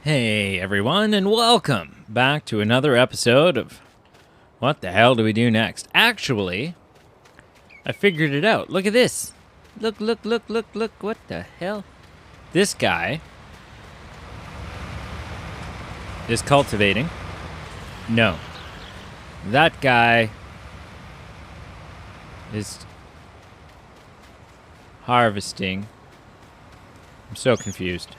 Hey everyone, and welcome back to another episode of What the Hell Do We Do Next? Actually, I figured it out. Look at this. Look, what the hell? This guy is cultivating. No. That guy is harvesting. I'm so confused.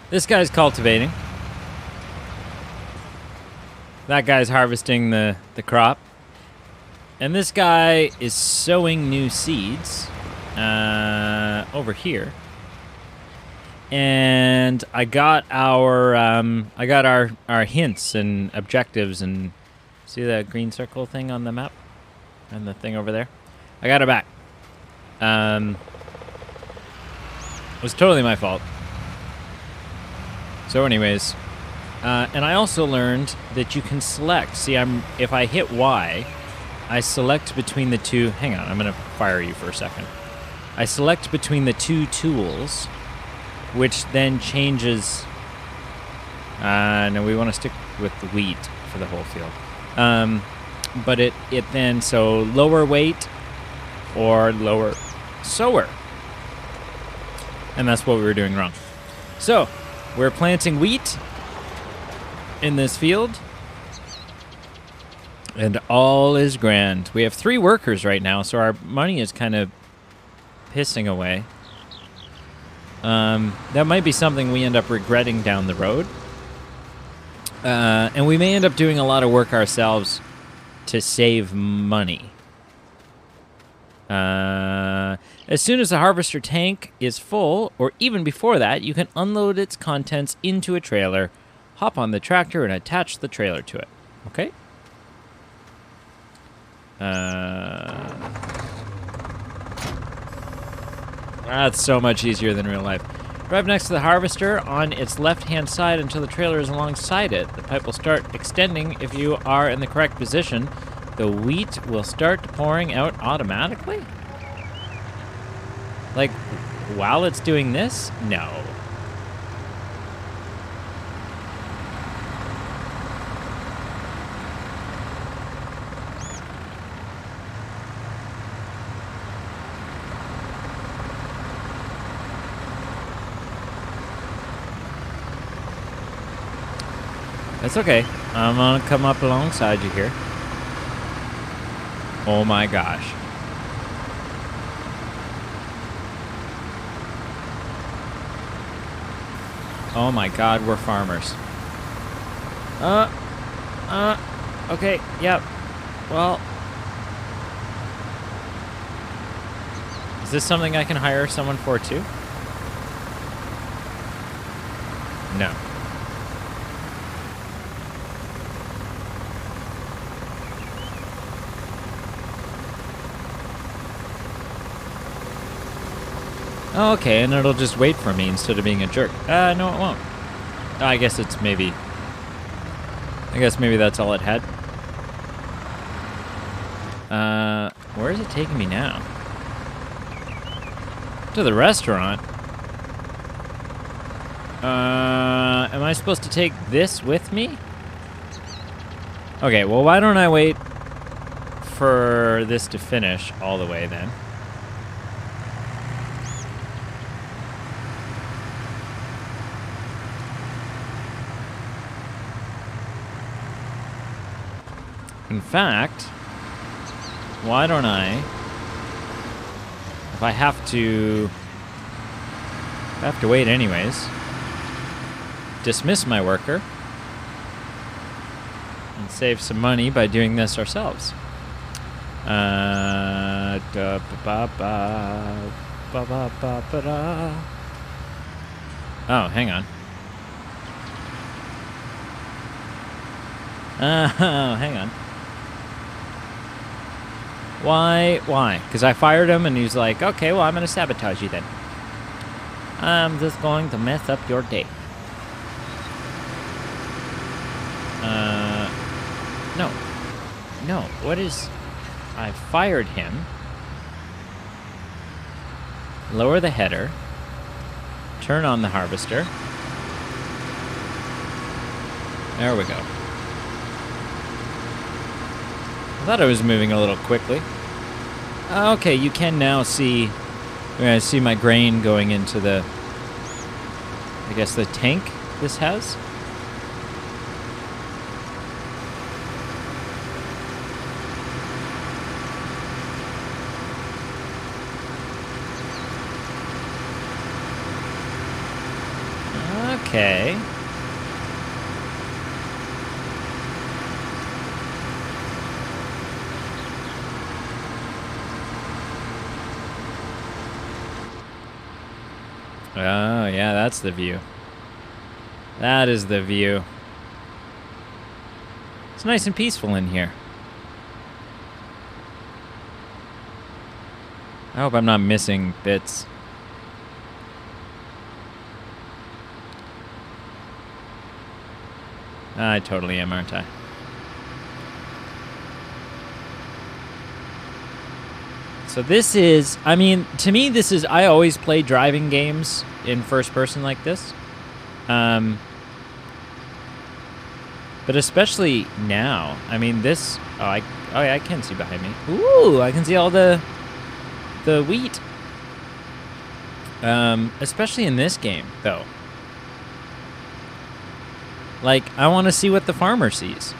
This guy's cultivating. That guy's harvesting the crop. And this guy is sowing new seeds over here. And I got our hints and objectives, and see that green circle thing on the map and the thing over there? I got it back. It was totally my fault. So anyways, and I also learned that you can select. See, if I hit Y, I select between the two. Hang on, I'm going to fire you for a second. I select between the two tools, which then changes. No, we want to stick with the wheat for the whole field. But it then, so lower weight or lower sower. And that's what we were doing wrong. So we're planting wheat in this field, and all is grand. We have 3 workers right now, so our money is kind of pissing away. That might be something we end up regretting down the road. And we may end up doing a lot of work ourselves to save money. As soon as the harvester tank is full, or even before that, you can unload its contents into a trailer, hop on the tractor, and attach the trailer to it. Okay? That's so much easier than real life. Drive next to the harvester on its left-hand side until the trailer is alongside it. The pipe will start extending if you are in the correct position. The wheat will start pouring out automatically? Like, while it's doing this? No. That's okay. I'm gonna come up alongside you here. Oh my gosh. Oh my god, we're farmers. Okay, yep. Well. Is this something I can hire someone for too? No. Oh, okay, and it'll just wait for me instead of being a jerk. No, it won't. I guess it's maybe... I guess maybe that's all it had. Where is it taking me now? To the restaurant? Am I supposed to take this with me? Okay, well, why don't I wait for this to finish all the way then? In fact, why don't I, if I have to wait anyways, dismiss my worker and save some money by doing this ourselves. Oh, hang on. Hang on. Why? Because I fired him and he's like, okay, well, I'm going to sabotage you then. I'm just going to mess up your day. No, what is... I fired him. Lower the header. Turn on the harvester. There we go. I thought I was moving a little quickly. Okay, you can now see... I see my grain going into the... I guess the tank this has. Okay. Oh, yeah, that's the view. That is the view. It's nice and peaceful in here. I hope I'm not missing bits. I totally am, aren't I? So this is, I mean, to me, this is, I always play driving games in first person like this. But especially now, I mean, this, oh yeah, I can see behind me. Ooh, I can see all the wheat. Especially in this game, though. Like, I want to see what the farmer sees.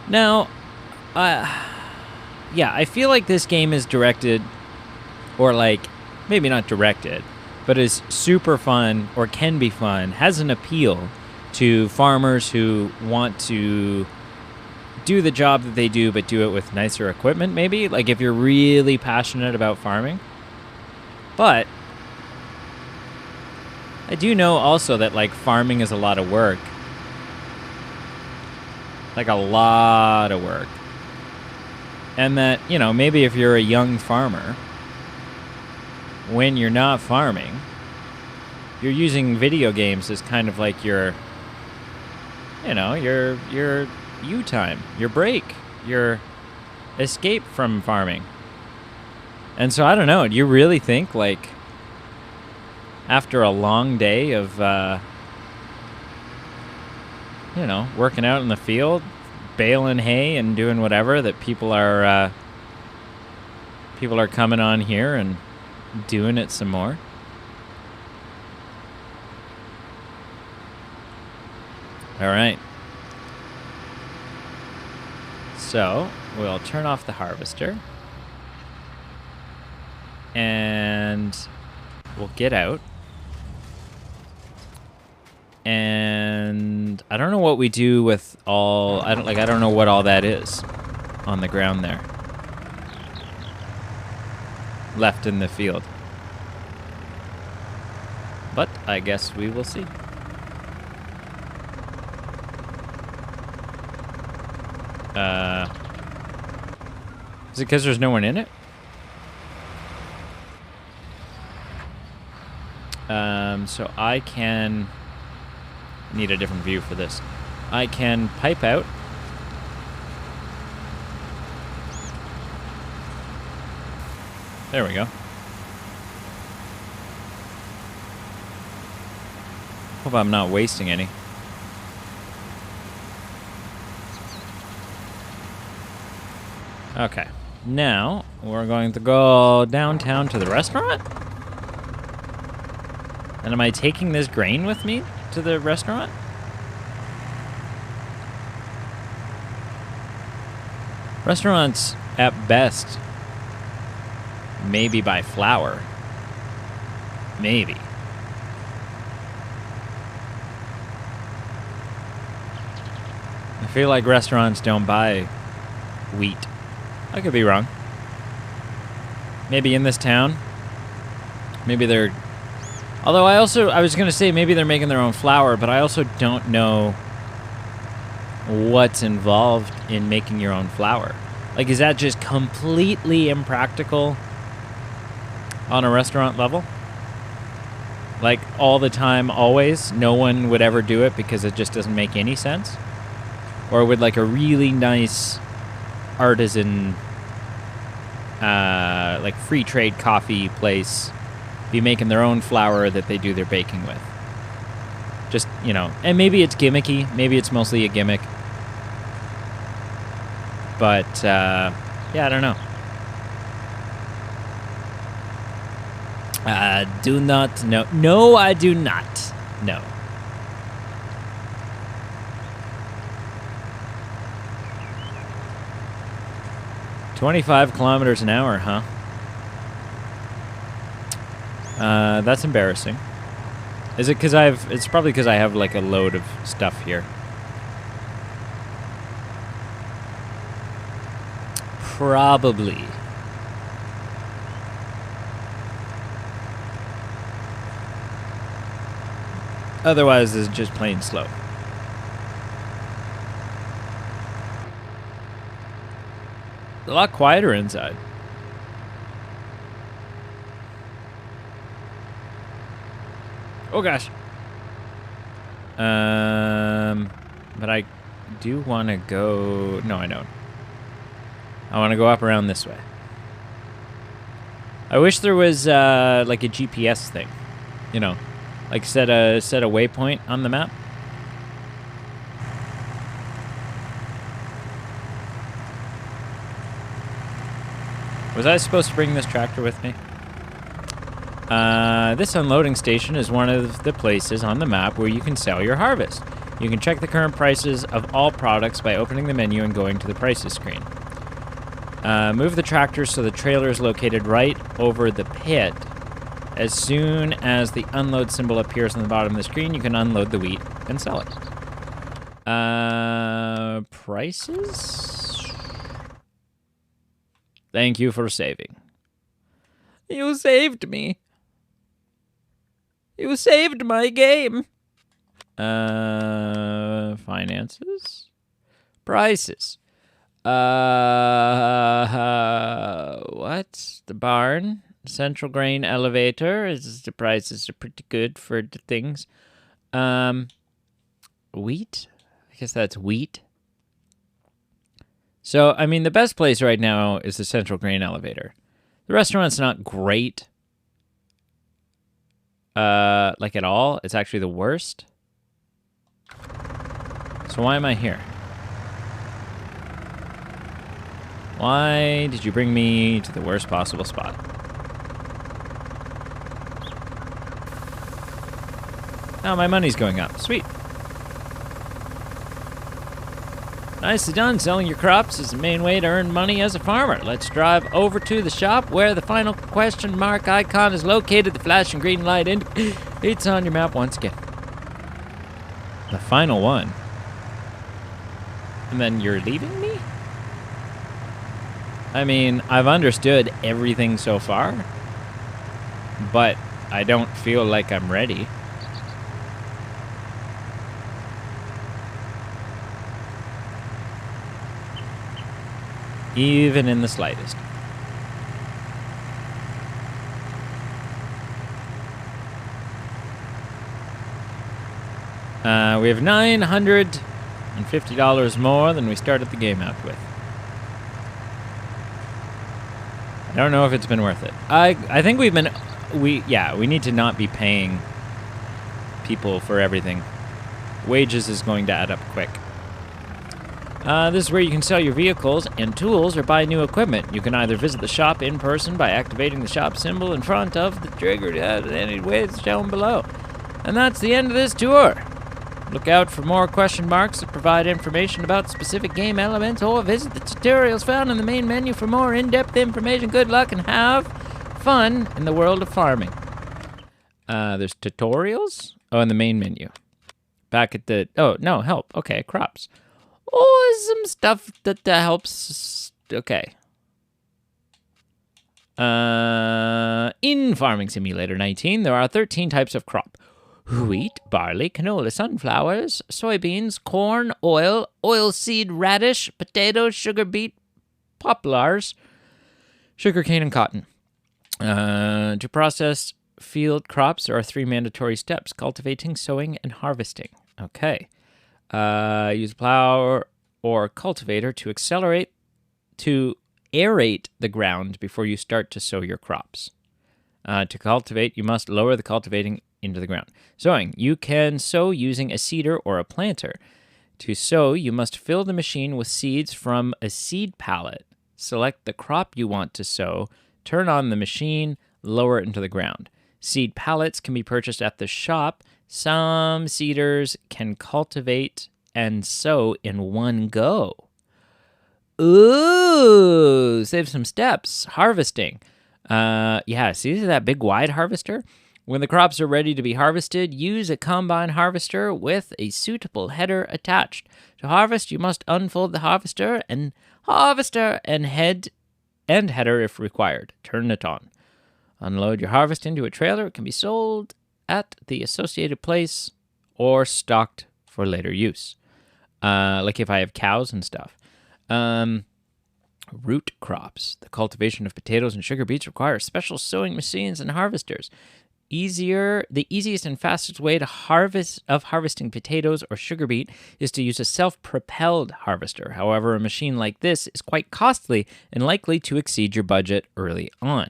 Now, yeah, I feel like this game is directed, or like, maybe not directed, but is super fun, or can be fun, has an appeal to farmers who want to do the job that they do, but do it with nicer equipment, maybe? Like, if you're really passionate about farming. But I do know also that, like, farming is a lot of work. Like, a lot of work. And that, you know, maybe if you're a young farmer, when you're not farming, you're using video games as kind of like your, you know, your you time, your break, your escape from farming. And so I don't know, do you really think, like, after a long day of, you know, working out in the field, baling hay and doing whatever, that people are coming on here and doing it some more? All right. So we'll turn off the harvester. And we'll get out. And I don't know what we do with all, I don't know what all that is on the ground there. Left in the field. But I guess we will see. Is it because there's no one in it? So I can need a different view for this. I can pipe out. There we go. Hope I'm not wasting any. Okay. Now we're going to go downtown to the restaurant. And am I taking this grain with me to the restaurant? Restaurants, at best, maybe buy flour. Maybe. I feel like restaurants don't buy wheat. I could be wrong. Maybe in this town. Maybe they're... Although I was going to say maybe they're making their own flour, but I also don't know what's involved in making your own flour. Like, is that just completely impractical on a restaurant level? Like, all the time, always, no one would ever do it because it just doesn't make any sense? Or would, like, a really nice artisan, like, free trade coffee place be making their own flour that they do their baking with. Just, you know, and maybe it's gimmicky. Maybe it's mostly a gimmick. But, yeah, I don't know. Do not know. No, I do not. No. "25 kilometers an hour, huh? That's embarrassing. Is it because it's probably because I have like a load of stuff here. Probably. Otherwise, it's just plain slow. A lot quieter inside. Oh gosh. But I do want to go. No, I don't. I want to go up around this way. I wish there was like a GPS thing, you know, like set a waypoint on the map. Was I supposed to bring this tractor with me? This unloading station is one of the places on the map where you can sell your harvest. You can check the current prices of all products by opening the menu and going to the prices screen. Move the tractor so the trailer is located right over the pit. As soon as the unload symbol appears on the bottom of the screen, you can unload the wheat and sell it. Prices? Thank you for saving. You saved me. You saved my game. Finances? Prices. What? The barn? Central grain elevator. The prices are pretty good for the things. Wheat? I guess that's wheat. So, I mean, the best place right now is the central grain elevator. The restaurant's not great. Like at all. It's actually the worst. So why am I here? Why did you bring me to the worst possible spot? Oh, my money's going up. Sweet. Nicely done. Selling your crops is the main way to earn money as a farmer. Let's drive over to the shop where the final question mark icon is located. The flashing green light indicates on your map once again. The final one. And then you're leaving me? I mean, I've understood everything so far, but I don't feel like I'm ready. Even in the slightest. We have $950 more than we started the game out with. I don't know if it's been worth it. I think we need to not be paying people for everything. Wages is going to add up quick. This is where you can sell your vehicles and tools or buy new equipment. You can either visit the shop in person by activating the shop symbol in front of the trigger anyway it's shown below. And that's the end of this tour. Look out for more question marks that provide information about specific game elements, or visit the tutorials found in the main menu for more in-depth information. Good luck and have fun in the world of farming. There's tutorials? Oh, in the main menu. Back at the... Oh, no, help. Okay, crops. Oh, some stuff that helps... Okay. In Farming Simulator 19, there are 13 types of crop. Wheat, barley, canola, sunflowers, soybeans, corn, oilseed radish, potatoes, sugar beet, poplars, sugarcane, and cotton. To process field crops, there are 3 mandatory steps: cultivating, sowing, and harvesting. Okay. Use plow or cultivator to aerate the ground before you start to sow your crops. To cultivate, you must lower the cultivating into the ground. Sowing, you can sow using a seeder or a planter. To sow, you must fill the machine with seeds from a seed pallet. Select the crop you want to sow, turn on the machine, lower it into the ground. Seed pallets can be purchased at the shop. Some seeders can cultivate and sow in one go. Ooh, save some steps. Harvesting. Yeah, see that big wide harvester? When the crops are ready to be harvested, use a combine harvester with a suitable header attached. To harvest, you must unfold the harvester and header if required. Turn it on. Unload your harvest into a trailer. It can be sold at the associated place or stocked for later use. Like if I have cows and stuff. Root crops. The cultivation of potatoes and sugar beets requires special sowing machines and harvesters. The easiest and fastest way to harvesting potatoes or sugar beet is to use a self-propelled harvester. However, a machine like this is quite costly and likely to exceed your budget early on.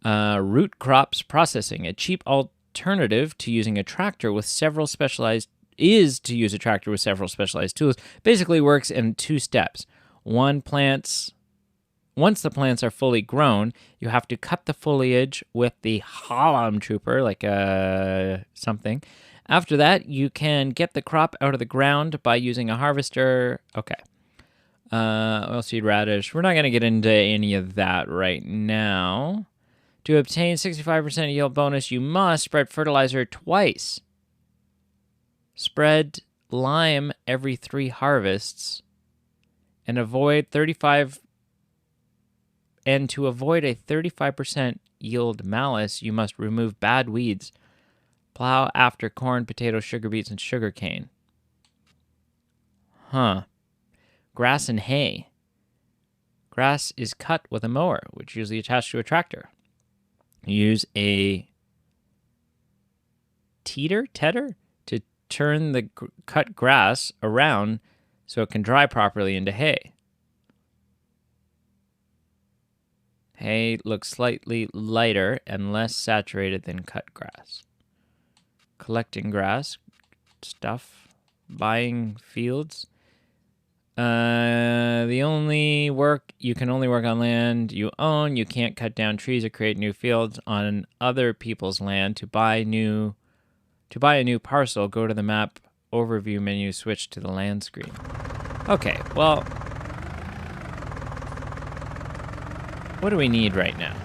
Root crops processing. A cheap alternative to using a tractor with several specialized tools. Basically works in 2 steps. Once the plants are fully grown, you have to cut the foliage with the Hallam Trooper, like something. After that, you can get the crop out of the ground by using a harvester. Okay. Oilseed radish. We're not going to get into any of that right now. To obtain 65% yield bonus, you must spread fertilizer twice. Spread lime every 3 harvests. And to avoid a 35% yield malus, you must remove bad weeds. Plow after corn, potatoes, sugar beets, and sugar cane. Grass and hay. Grass is cut with a mower, which is usually attached to a tractor. You use a tedder to turn the cut grass around so it can dry properly into hay. Hay looks slightly lighter and less saturated than cut grass. Collecting grass, stuff, buying fields. You can only work on land you own. You can't cut down trees or create new fields on other people's land. To buy a new parcel, go to the map overview menu, switch to the land screen. Okay, well, what do we need right now?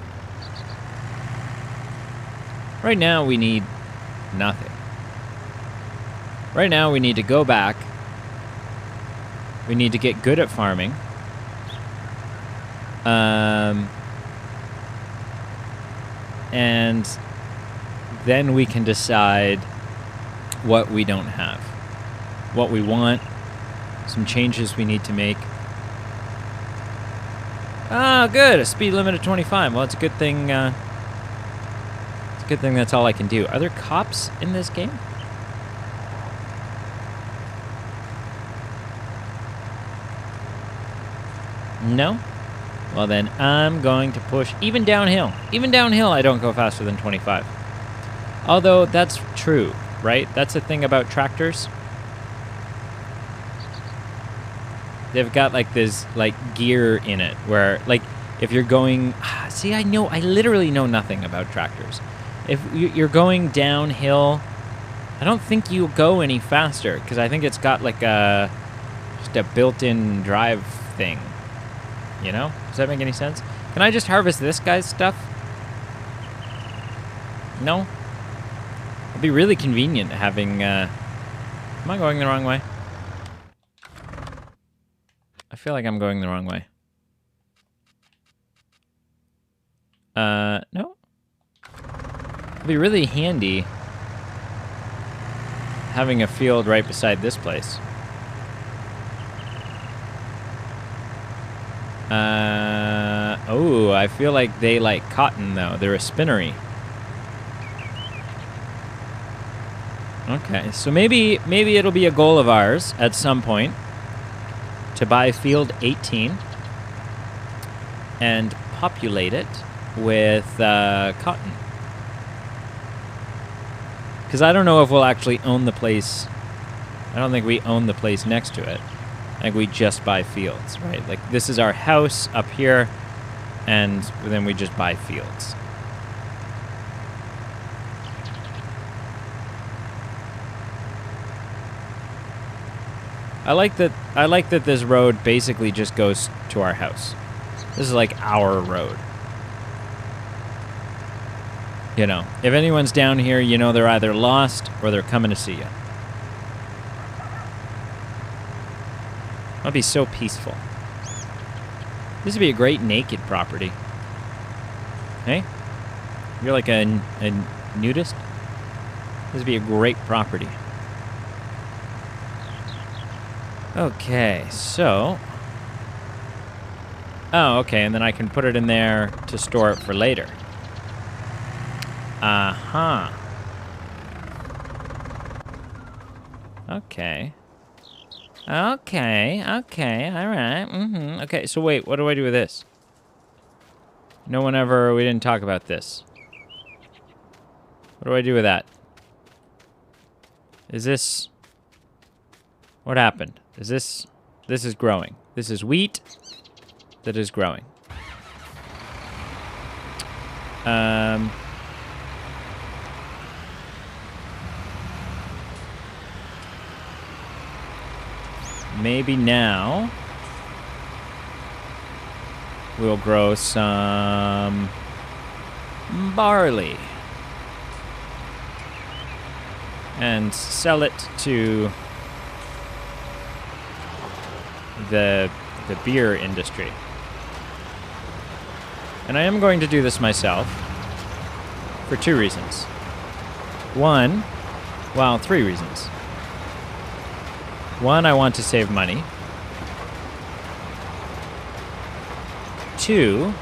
Right now we need nothing. Right now we need to go back. We need to get good at farming. And then we can decide what we don't have, what we want, some changes we need to make. Good. A speed limit of 25. Well, it's a good thing. It's a good thing that's all I can do. Are there cops in this game? No? Well, then I'm going to push even downhill. Even downhill, I don't go faster than 25. Although that's true, right? That's the thing about tractors. They've got like this gear in it where if you're going, see, I literally know nothing about tractors. If you're going downhill, I don't think you go any faster because I think it's got like just a built-in drive thing. You know? Does that make any sense? Can I just harvest this guy's stuff? No? It'd be really convenient having, am I going the wrong way? I feel like I'm going the wrong way. No? It'd be really handy having a field right beside this place. Oh, I feel like they like cotton, though. They're a spinnery. Okay, so maybe it'll be a goal of ours at some point to buy field 18 and populate it with cotton. Because I don't know if we'll actually own the place. I don't think we own the place next to it. I think we just buy fields, right? Like, this is our house up here, and then we just buy fields. I like that this road basically just goes to our house. This is like our road. You know, if anyone's down here, you know they're either lost or they're coming to see you. That'd be so peaceful. This would be a great naked property. Hey? You're like a nudist? This would be a great property. Okay, so... Oh, okay, and then I can put it in there to store it for later. Uh-huh. Okay. Okay, alright, Okay, so wait, what do I do with this? We didn't talk about this. What do I do with that? Is this... What happened? This is growing. This is wheat that is growing. Maybe now we'll grow some barley and sell it to the beer industry. And I am going to do this myself for 2 reasons. 3 reasons. 1, I want to save money. 2,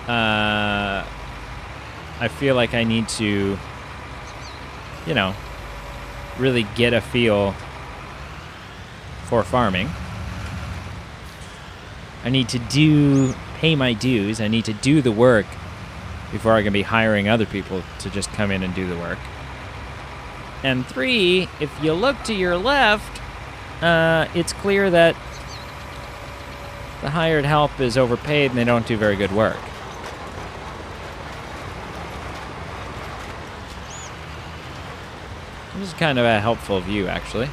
I feel like I need to, you know, really get a feel for farming. I need to pay my dues. I need to do the work before I can be hiring other people to just come in and do the work. And 3, if you look to your left, it's clear that the hired help is overpaid and they don't do very good work. This is kind of a helpful view, actually.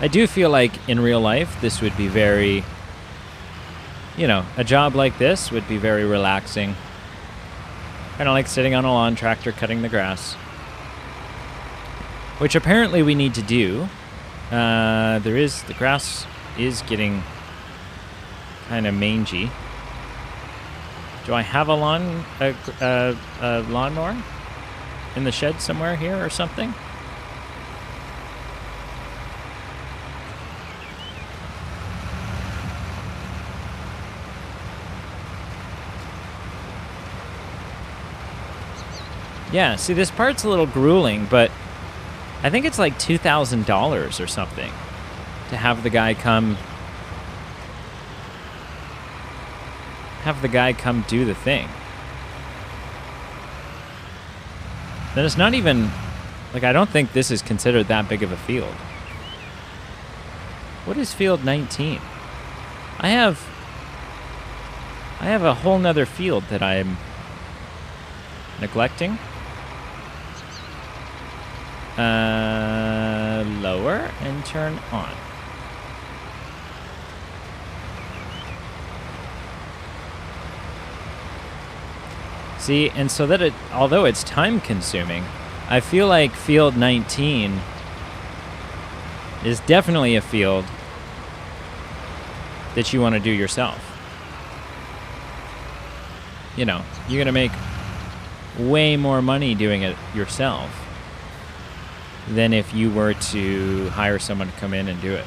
I do feel like in real life, this would be very, you know, a job like this would be very relaxing. Kind of like sitting on a lawn tractor cutting the grass. Which apparently we need to do. The grass is getting kind of mangy. Do I have a lawnmower in the shed somewhere here or something? Yeah, see, this part's a little grueling, but I think it's like $2,000 or something to have the guy come do the thing. Then it's not even, like, I don't think this is considered that big of a field. What is field 19? I have a whole nother field that I'm neglecting. Lower and turn on. See, and so that although it's time consuming, I feel like field 19 is definitely a field that you want to do yourself. You know, you're going to make way more money doing it yourself than if you were to hire someone to come in and do it.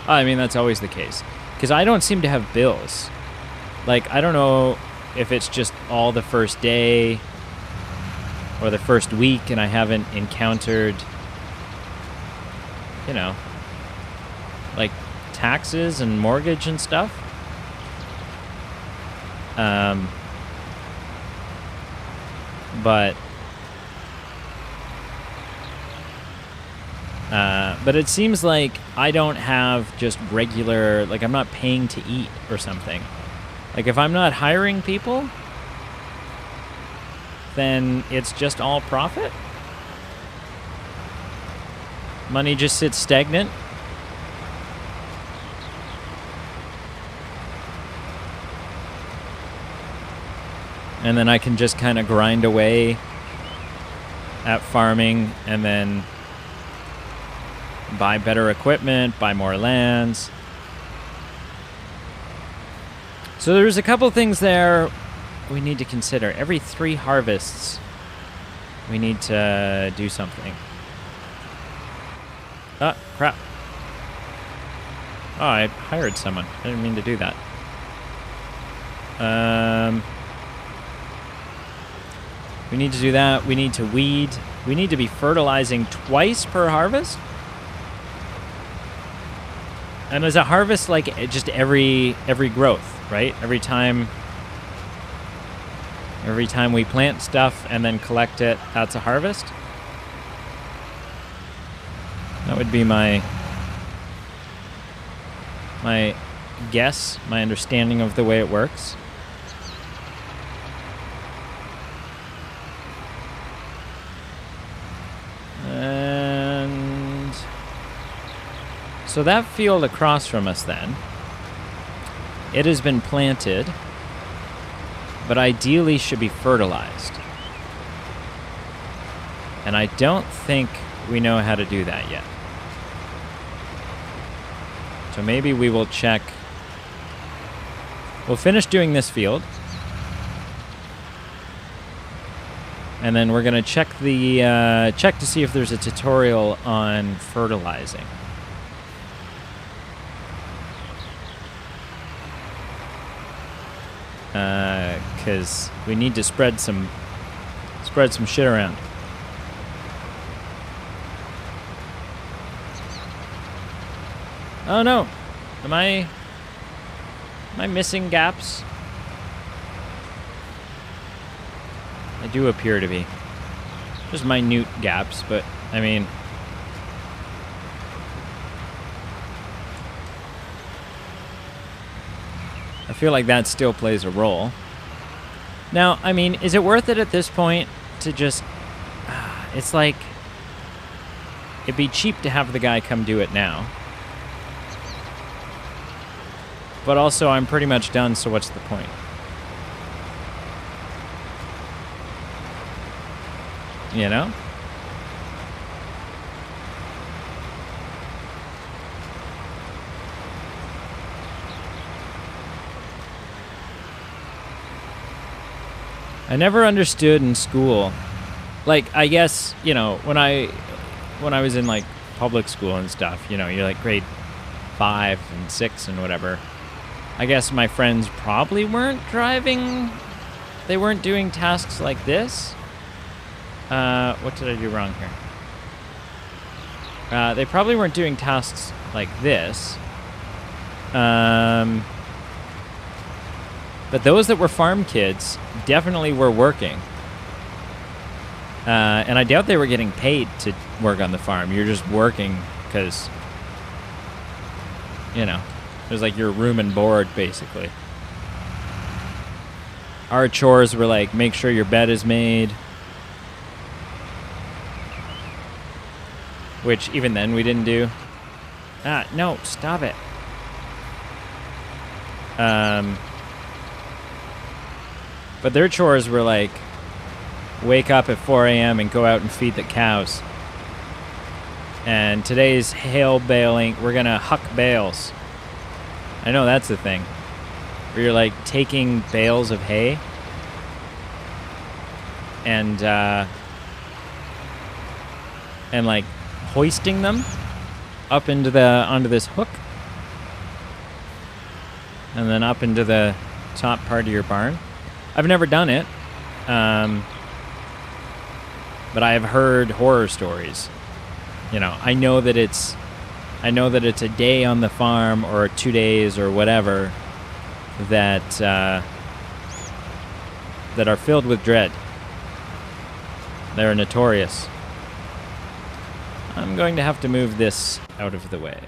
I mean, that's always the case. Because I don't seem to have bills. Like, I don't know if it's just all the first day or the first week and I haven't encountered, like taxes and mortgage and stuff. But it seems like I don't have just regular, like I'm not paying to eat or something. Like if I'm not hiring people, then it's just all profit. Money just sits stagnant. And then I can just kind of grind away at farming and then buy better equipment, buy more lands. So there's a couple things there we need to consider. Every 3 harvests, we need to do something. Ah, crap. Oh, I hired someone. I didn't mean to do that. We need to do that. We need to weed. We need to be fertilizing twice per harvest. And is a harvest like just every growth, right? Every time we plant stuff and then collect it, that's a harvest? That would be my guess, my understanding of the way it works. And so that field across from us then, it has been planted, but ideally should be fertilized. And I don't think we know how to do that yet. So maybe we will check. We'll finish doing this field. And then we're going to check to see if there's a tutorial on fertilizing. Because we need to spread some shit around. Oh no! Am I missing gaps? I do appear to be. Just minute gaps, but I mean, I feel like that still plays a role. Now, I mean, is it worth it at this point to just... It's like... It'd be cheap to have the guy come do it now. But also, I'm pretty much done, so what's the point? You know? I never understood in school, like, I guess, you know, when I was in, like, public school and stuff, you know, you're, like, grade 5 and 6 and whatever, I guess my friends probably weren't driving, they weren't doing tasks like this. What did I do wrong here? They probably weren't doing tasks like this. But those that were farm kids definitely were working. And I doubt they were getting paid to work on the farm. You're just working because, you know, it was like your room and board, basically. Our chores were like, make sure your bed is made. Which even then we didn't do. Ah, no, stop it. But their chores were like, wake up at 4 a.m. and go out and feed the cows. And today's hail baling, we're gonna huck bales. I know that's the thing. Where you're like taking bales of hay and like hoisting them up into onto this hook. And then up into the top part of your barn. I've never done it. but I have heard horror stories. You know, I know that it's a day on the farm or 2 days or whatever that are filled with dread. They're notorious. I'm going to have to move this out of the way.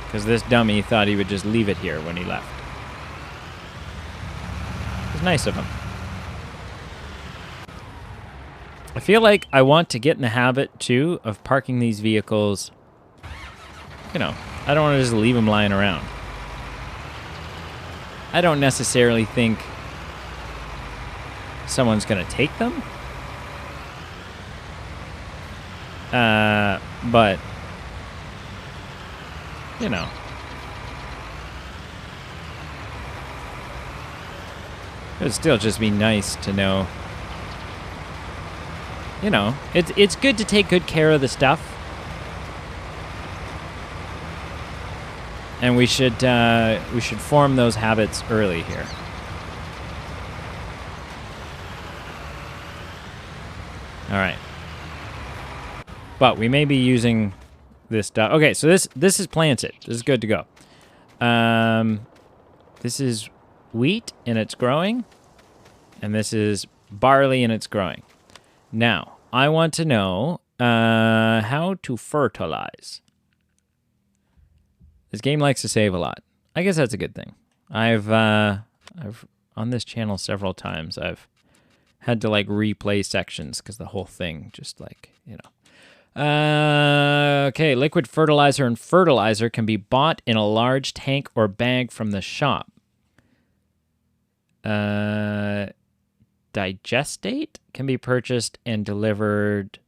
Because this dummy thought he would just leave it here when he left. It was nice of him. I feel like I want to get in the habit, too, of parking these vehicles. You know, I don't want to just leave them lying around. I don't necessarily think someone's going to take them. But, you know. It would still just be nice to know. You know, it's good to take good care of the stuff. And we should form those habits early here. All right. But we may be using this stuff. Okay, so this is planted. This is good to go. This is wheat and it's growing. And this is barley and it's growing. Now, I want to know how to fertilize. This game likes to save a lot. I guess that's a good thing. I've on this channel several times, I've had to like replay sections because the whole thing just like, you know. Okay, liquid fertilizer and fertilizer can be bought in a large tank or bag from the shop. Digestate can be purchased and delivered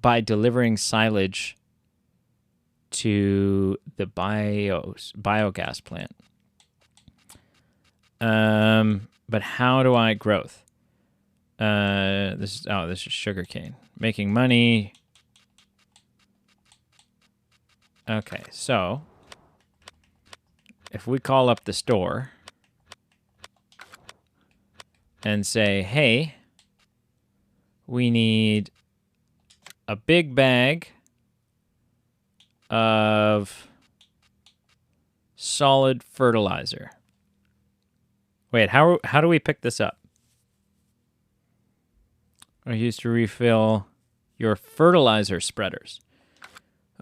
by delivering silage to the biogas plant. But how do I growth? This is sugarcane. Making money. Okay, so if we call up the store and say, hey, we need a big bag of solid fertilizer. Wait, how do we pick this up? I used to refill your fertilizer spreaders.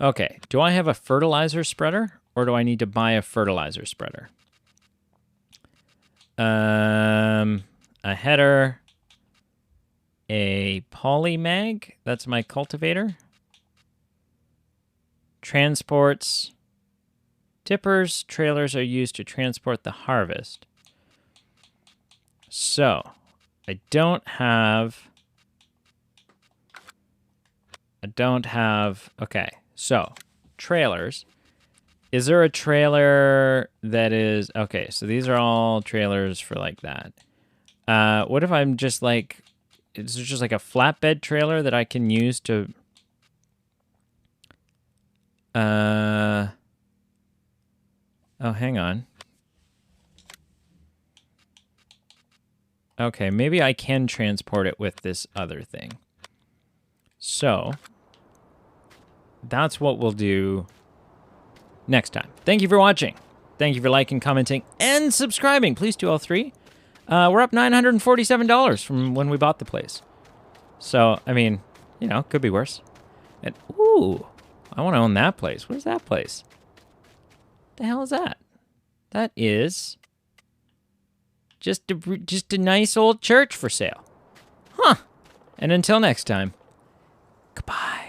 Okay, do I have a fertilizer spreader or do I need to buy a fertilizer spreader? A header, a polymag, that's my cultivator. Transports, tippers, trailers are used to transport the harvest. So, I don't have, okay, so, trailers. Is there a trailer that is, okay, so these are all trailers for like that. What if I'm just like, is there just like a flatbed trailer that I can use to, oh, hang on. Okay, maybe I can transport it with this other thing. So, that's what we'll do next time. Thank you for watching. Thank you for liking, commenting, and subscribing. Please do all three. We're up $947 from when we bought the place. So, I mean, you know, could be worse. And, ooh, I want to own that place. What is that place? The hell is that? That is just a nice old church for sale. Huh. And until next time, goodbye.